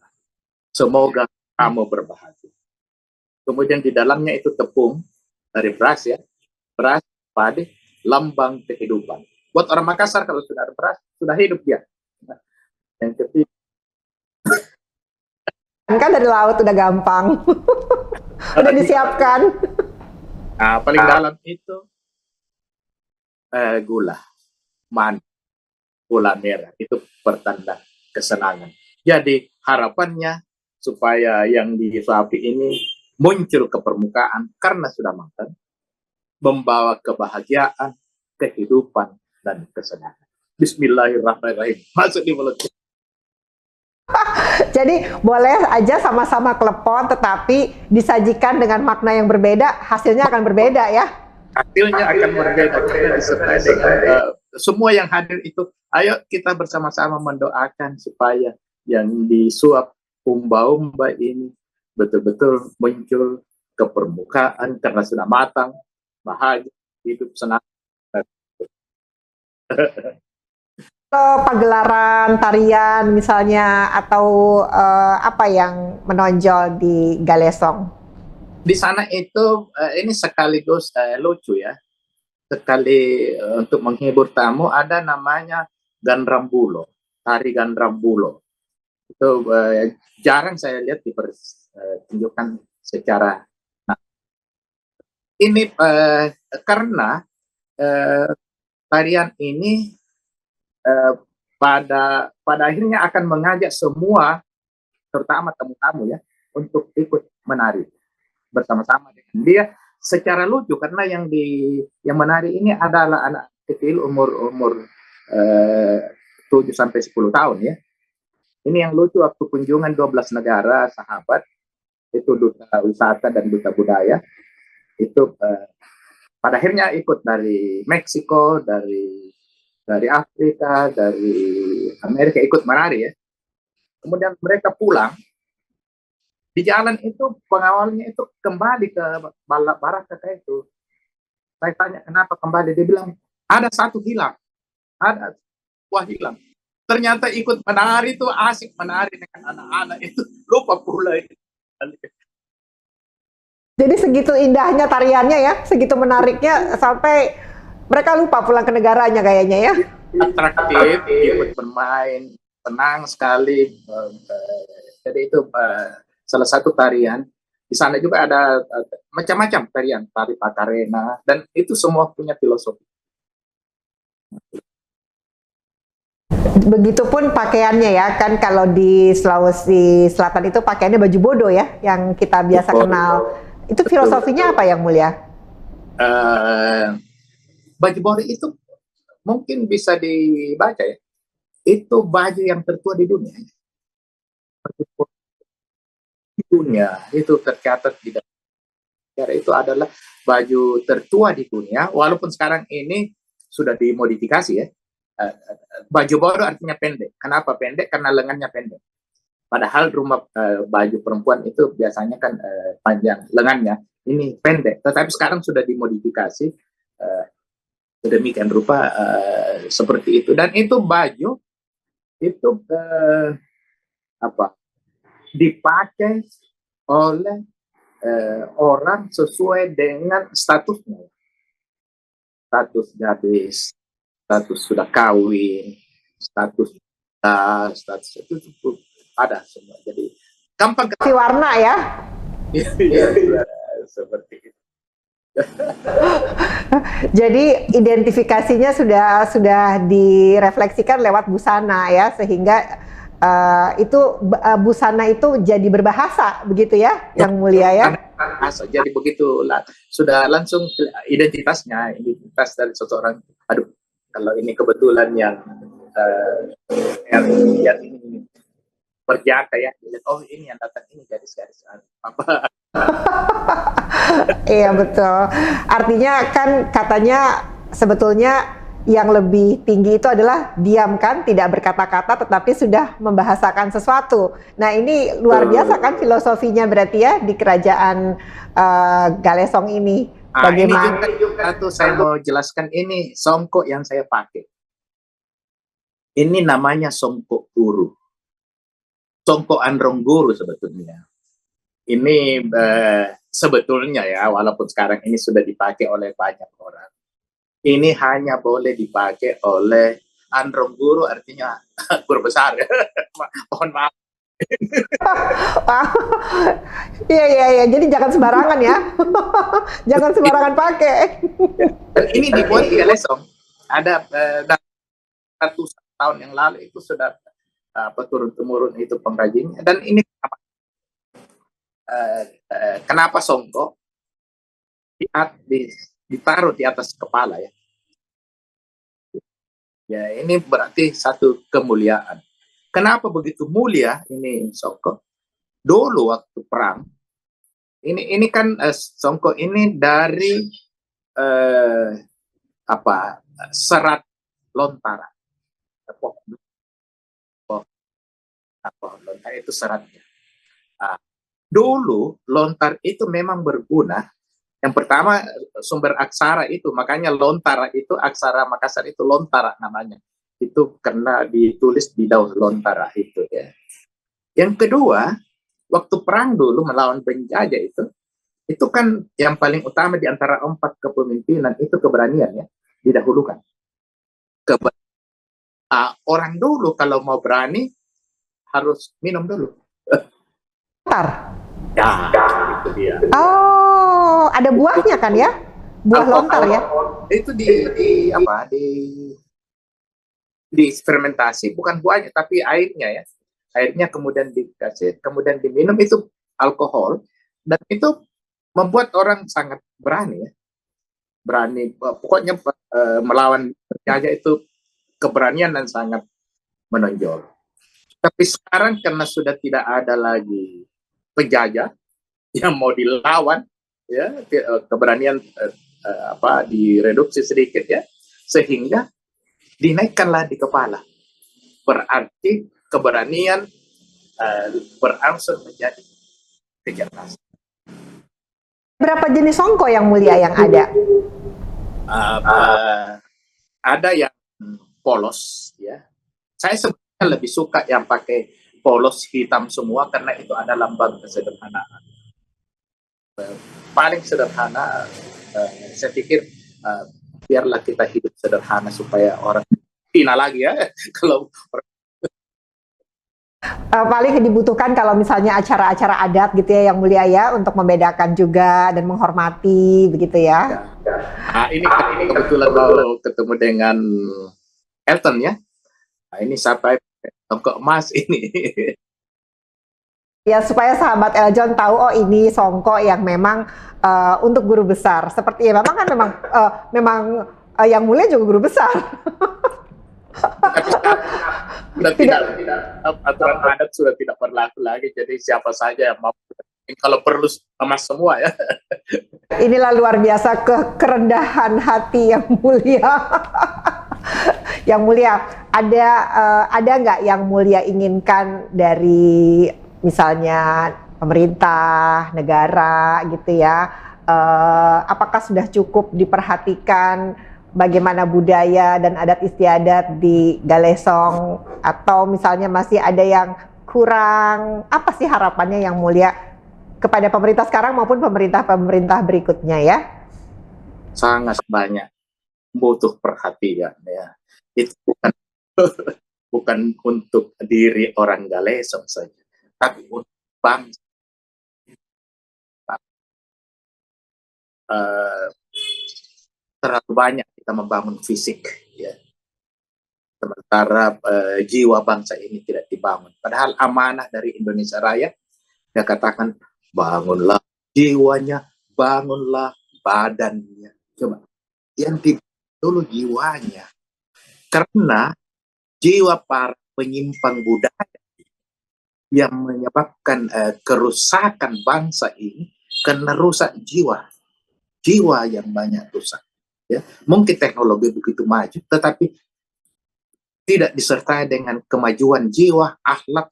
Semoga kamu berbahagia. Kemudian di dalamnya itu tepung dari beras ya, beras, padi, lambang kehidupan. Buat orang Makassar kalau sudah ada beras, sudah hidup dia. Yang ketiga, kan dari laut udah gampang. Udah disiapkan. Nah, paling dalam itu gula, manis, gula merah. Itu pertanda kesenangan. Jadi harapannya supaya yang disuapi ini muncul ke permukaan karena sudah matang, membawa kebahagiaan, kehidupan, dan kesenangan. Bismillahirrahmanirrahim. Masuk di mulut. Jadi boleh aja sama-sama klepon, tetapi disajikan dengan makna yang berbeda, hasilnya akan berbeda ya. Hasilnya akan berbeda karena disertai dengan semua yang hadir itu. Ayo kita bersama-sama mendoakan supaya yang disuap umbah-umbah ini betul-betul muncul ke permukaan karena sudah matang, bahagia, hidup senang. Kalau pagelaran tarian misalnya atau apa yang menonjol di Galesong? Di sana itu ini sekaligus lucu ya. Sekali untuk menghibur tamu ada namanya Gandrambulo, tari Gandrambulo. Itu jarang saya lihat dipertunjukkan secara. Nah, ini karena tarian ini pada akhirnya akan mengajak semua terutama tamu-tamu ya, untuk ikut menari bersama-sama dengan dia secara lucu, karena yang menari ini adalah anak kecil umur 7 sampai 10 tahun ya. Ini yang lucu, waktu kunjungan 12 negara sahabat, itu duta wisata dan duta budaya, itu pada akhirnya ikut dari Meksiko, dari Afrika, dari Amerika, ikut menari ya. Kemudian mereka pulang, di jalan itu pengawalnya itu kembali ke barak kakak itu. Saya tanya kenapa kembali, dia bilang ada satu hilang, ada wah hilang. Ternyata ikut menari itu asik menari dengan anak-anak itu, lupa pula itu. Jadi segitu indahnya tariannya ya, segitu menariknya sampai mereka lupa pulang ke negaranya kayaknya ya. Atraktif, ikut bermain, tenang sekali. Jadi itu salah satu tarian. Di sana juga ada macam-macam tarian, tari Pakarena, dan itu semua punya filosofi. Begitupun pakaiannya ya, kan kalau di Sulawesi Selatan itu pakaiannya baju bodo ya, yang kita biasa kenal. Itu filosofinya apa Yang Mulia? Baju bodo itu mungkin bisa dibaca ya. Itu baju yang tertua di dunia. Baju bodo di dunia itu tercatat di dalam sejarah, itu adalah baju tertua di dunia, walaupun sekarang ini sudah dimodifikasi ya. Baju bodo artinya pendek. Kenapa pendek? Karena lengannya pendek. Padahal baju perempuan itu biasanya kan panjang lengannya, ini pendek. Tetapi sekarang sudah dimodifikasi sedemikian rupa seperti itu. Dan itu baju itu dipakai oleh orang sesuai dengan statusnya. Status gadis, status sudah kawin, status itu ada semua. Jadi gampang Si warna ya. seperti itu. Jadi identifikasinya sudah direfleksikan lewat busana ya, sehingga itu busana itu jadi berbahasa begitu ya, Yang Mulia ya. Jadi begitu sudah langsung identitas dari seseorang. Aduh, kalau ini kebetulan yang ini berjaka ya, oh ini yang datang ini garis-garis apa. Iya betul. Artinya kan katanya sebetulnya yang lebih tinggi itu adalah diam kan, tidak berkata-kata tetapi sudah membahasakan sesuatu. Nah ini luar biasa kan filosofinya berarti ya di kerajaan Galesong ini. Bagaimana? Ini juga satu saya mau jelaskan, ini songkok yang saya pakai. Ini namanya songkok guru. Songkok androng guru sebetulnya. Ini sebetulnya ya, walaupun sekarang ini sudah dipakai oleh banyak orang, ini hanya boleh dipakai oleh androng guru, artinya guru besar. Mohon maaf. Iya. Jadi jangan sembarangan ya. Jangan sembarangan pakai. Dan ini dibuat di Galesong. Ada ratusan tahun yang lalu itu sudah turun-temurun itu pengrajinnya. Dan ini kenapa songkok ditaruh di atas kepala ya? Ya ini berarti satu kemuliaan. Kenapa begitu mulia ini songkok? Dulu waktu perang, ini kan songkok ini dari serat lontara. Lontar itu seratnya. Dulu lontar itu memang berguna. Yang pertama sumber aksara itu, makanya lontara itu aksara Makassar itu lontara namanya. Itu karena ditulis di daun lontara itu ya. Yang kedua, waktu perang dulu melawan penjajah itu kan yang paling utama di antara 4 kepemimpinan itu keberanian ya, didahulukan. Orang dulu kalau mau berani harus minum dulu. Ya, itu dia. Oh, ada buahnya kan ya? Buah lontar ya? Itu di fermentasi, bukan buahnya tapi airnya ya. airnya kemudian dikasih, kemudian diminum itu alkohol, dan itu membuat orang sangat berani ya, berani pokoknya melawan penjajah itu keberanian dan sangat menonjol. Tapi sekarang karena sudah tidak ada lagi penjajah yang mau dilawan, ya keberanian direduksi sedikit ya, sehingga dinaikkanlah di kepala. Berarti keberanian berangsur menjadi kecerdasan. Berapa jenis songko yang mulia yang ada? Ada yang polos ya. Saya sebenarnya lebih suka yang pakai polos hitam semua karena itu ada lambang kesederhanaan. Paling sederhana, saya pikir biarlah kita hidup sederhana supaya orang hina lagi ya. Kalau paling dibutuhkan kalau misalnya acara-acara adat gitu ya yang mulia ya, untuk membedakan juga dan menghormati begitu ya. Nah, ini kebetulan mau ketemu dengan Elton ya. Nah, ini sampai tongkok emas ini. Ya, supaya sahabat Eljon tahu, oh ini songko yang memang untuk guru besar. Seperti ya memang kan memang yang mulia juga guru besar. Sudah tidak aturan adat sudah tidak berlaku lagi, jadi siapa saja yang mau, kalau perlu emas semua ya. Inilah luar biasa kerendahan hati yang mulia. Yang mulia, ada nggak yang mulia inginkan dari misalnya pemerintah, negara gitu ya? Apakah sudah cukup diperhatikan bagaimana budaya dan adat istiadat di Galesong, atau misalnya masih ada yang kurang? Apa sih harapannya yang mulia kepada pemerintah sekarang maupun pemerintah berikutnya ya? Sangat banyak, butuh perhatian ya. Itu bukan untuk diri orang Galesong saja, tapi untuk bangsa. Terlalu banyak kita membangun fisik ya, sementara jiwa bangsa ini tidak dibangun. Padahal amanah dari Indonesia Raya, dia katakan bangunlah jiwanya, bangunlah badannya. Coba yang dulu jiwanya, karena jiwa para penyimpang budaya yang menyebabkan kerusakan bangsa ini, karena rusak jiwa yang banyak rusak ya. Mungkin teknologi begitu maju, tetapi tidak disertai dengan kemajuan jiwa, akhlak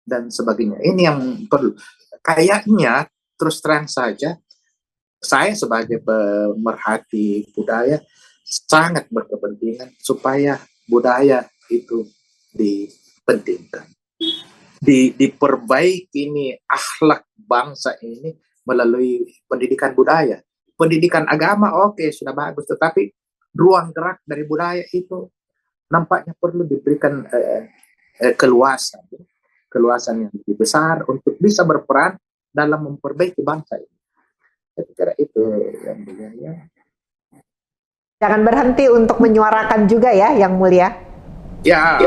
dan sebagainya. Ini yang perlu. Kayaknya terus terang saja, saya sebagai pemerhati budaya sangat berkepentingan supaya budaya itu dipentingkan, diperbaiki ini akhlak bangsa ini melalui pendidikan budaya. Pendidikan agama oke, sudah bagus, tetapi ruang gerak dari budaya itu nampaknya perlu diberikan keluasan yang lebih besar untuk bisa berperan dalam memperbaiki bangsa ini. Saya kira itu yang mulia. Jangan berhenti untuk menyuarakan juga ya yang mulia. Ya.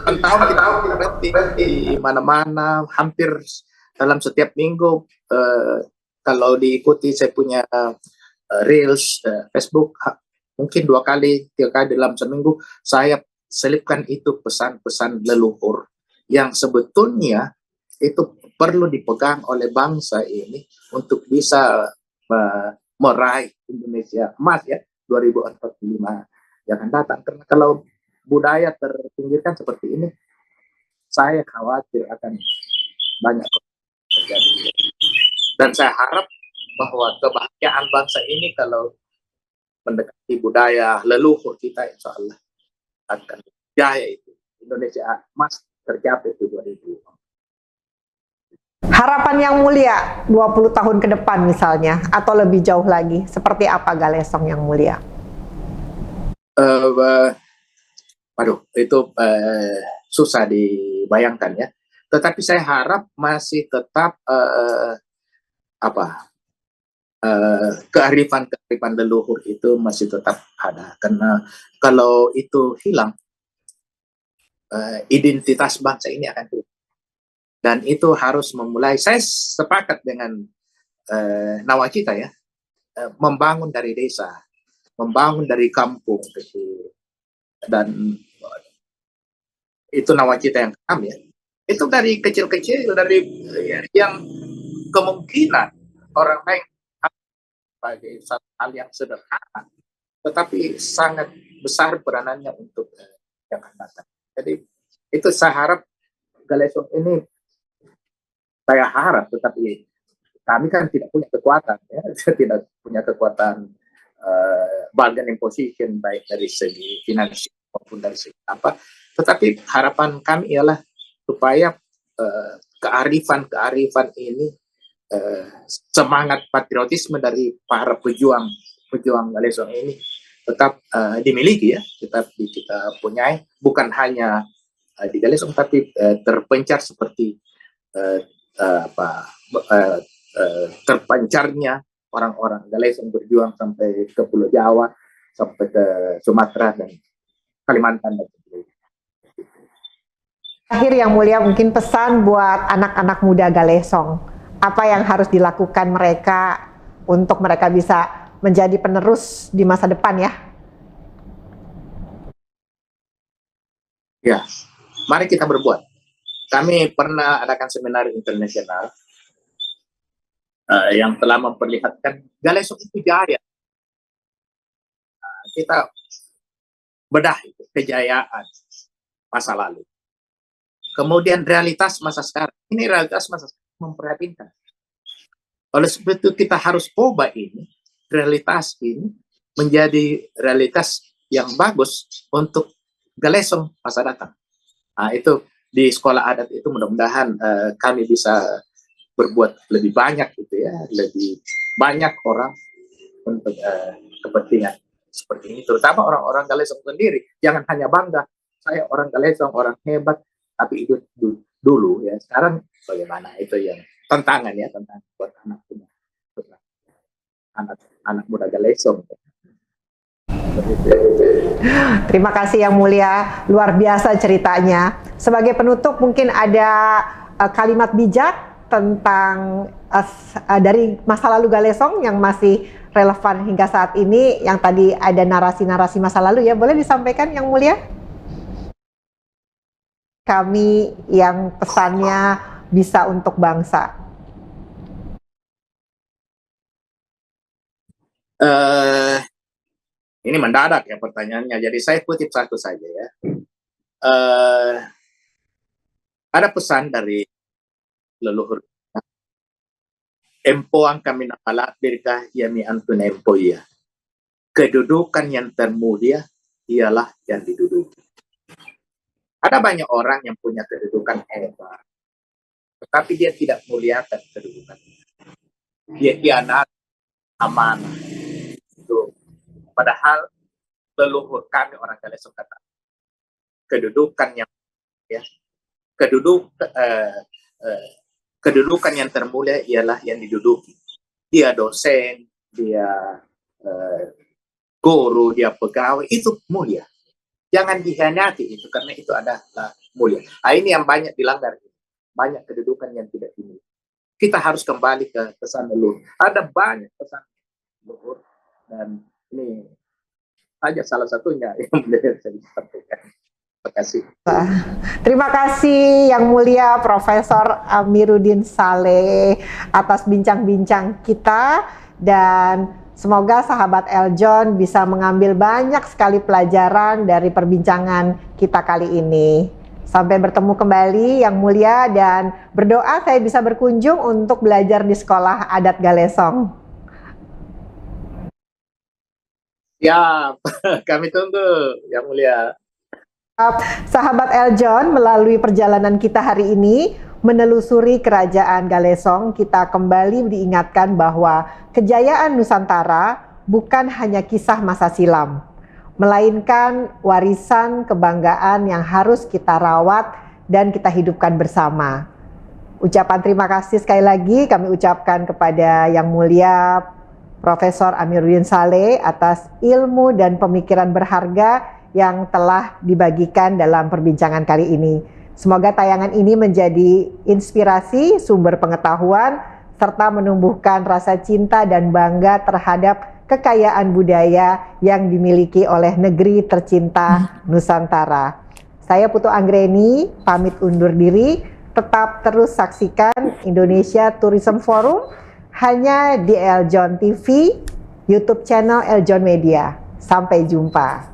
Tahun kita berhenti di mana-mana, hampir dalam setiap minggu. Kalau diikuti saya punya reels Facebook, mungkin 2 kali 3 kali dalam seminggu saya selipkan itu pesan-pesan leluhur yang sebetulnya itu perlu dipegang oleh bangsa ini untuk bisa meraih Indonesia emas ya 2045 yang akan datang. Karena kalau budaya terpinggirkan seperti ini, saya khawatir akan banyak terjadi. Dan saya harap bahwa kebahagiaan bangsa ini kalau mendekati budaya leluhur kita, insya Allah akan jaya itu. Indonesia emas tercapai itu 2000. Harapan yang mulia 20 tahun ke depan misalnya, atau lebih jauh lagi, seperti apa Galesong yang mulia? Waduh, itu susah dibayangkan ya. Tetapi saya harap masih tetap kearifan leluhur itu masih tetap ada. Karena kalau itu hilang, identitas bangsa ini akan turun. Dan itu harus memulai. Saya sepakat dengan nawacita ya, membangun dari desa, membangun dari kampung kecil, dan itu nawacita yang kami ya. Itu dari kecil-kecil, dari yang kemungkinan orang lain sebagai satu hal yang sederhana, tetapi sangat besar peranannya untuk yang akan datang. Jadi itu saya harap Galesong ini, saya harap, tetapi kami kan tidak punya kekuatan, ya. Tidak punya kekuatan bargaining position baik dari segi finansial maupun dari segi apa. Tetapi harapan kami ialah supaya kearifan ini, semangat patriotisme dari para pejuang Galesong ini tetap dimiliki ya, tetap kita punyai, bukan hanya di Galesong tapi terpencar seperti terpancarnya orang-orang Galesong berjuang sampai ke Pulau Jawa, sampai ke Sumatera dan Kalimantan dan sebagainya. Akhir Yang Mulia, mungkin pesan buat anak-anak muda Galesong, apa yang harus dilakukan mereka untuk mereka bisa menjadi penerus di masa depan ya? Ya, mari kita berbuat. Kami pernah adakan seminar internasional yang telah memperlihatkan Galesong itu jaya. Kita bedah itu kejayaan masa lalu. Kemudian realitas masa sekarang. Ini realitas masa sekarang memprihatinkan. Oleh sebab itu kita harus ubah ini, realitas ini menjadi realitas yang bagus untuk Galesong masa datang. Nah, itu di sekolah adat itu mudah-mudahan kami bisa berbuat lebih banyak gitu ya, lebih banyak orang untuk kepentingan seperti ini, terutama orang-orang Galesong sendiri. Jangan hanya bangga, saya orang Galesong, orang hebat, tapi itu dulu ya. Sekarang bagaimana, itu yang tantangan ya, tantangan buat anak muda Galesong. Terima kasih Yang Mulia, luar biasa ceritanya. Sebagai penutup mungkin ada kalimat bijak tentang dari masa lalu Galesong yang masih relevan hingga saat ini, yang tadi ada narasi-narasi masa lalu ya, boleh disampaikan Yang Mulia? Kami yang pesannya bisa untuk bangsa. Ini mendadak ya pertanyaannya, jadi saya kutip satu saja ya. Ada pesan dari leluhur, empoang kami nakala birkah yami antun empoia. Kedudukan yang termulia ialah yang diduduki. Ada banyak orang yang punya kedudukan hebat, tetapi dia tidak muliakan kedudukan. Dia hianat amanah. Itu padahal leluhur kami orang Galesong kata kedudukan yang ya, kedudukan yang termulia ialah yang diduduki. Dia dosen, dia guru, dia pegawai, itu mulia. Jangan dikhianati itu, karena itu adalah mulia. Nah, ini yang banyak dilanggar. Banyak kedudukan yang tidak dimiliki. Kita harus kembali ke pesan leluhur. Ada banyak pesan leluhur, dan ini saja salah satunya yang saya sampaikan. Terima kasih. Terima kasih Yang Mulia Profesor Amiruddin Saleh atas bincang-bincang kita, dan semoga sahabat Eljon bisa mengambil banyak sekali pelajaran dari perbincangan kita kali ini. Sampai bertemu kembali Yang Mulia, dan berdoa saya bisa berkunjung untuk belajar di sekolah adat Galesong. Ya, kami tunggu Yang Mulia. Sahabat Eljon, melalui perjalanan kita hari ini menelusuri kerajaan Galesong, kita kembali diingatkan bahwa kejayaan Nusantara bukan hanya kisah masa silam, melainkan warisan kebanggaan yang harus kita rawat dan kita hidupkan bersama. Ucapan terima kasih sekali lagi kami ucapkan kepada Yang Mulia Profesor Amiruddin Saleh atas ilmu dan pemikiran berharga yang telah dibagikan dalam perbincangan kali ini. Semoga tayangan ini menjadi inspirasi, sumber pengetahuan, serta menumbuhkan rasa cinta dan bangga terhadap kekayaan budaya yang dimiliki oleh negeri tercinta Nusantara. Saya Putu Anggreni, pamit undur diri. Tetap terus saksikan Indonesia Tourism Forum hanya di Eljon TV, YouTube channel Eljon Media. Sampai jumpa.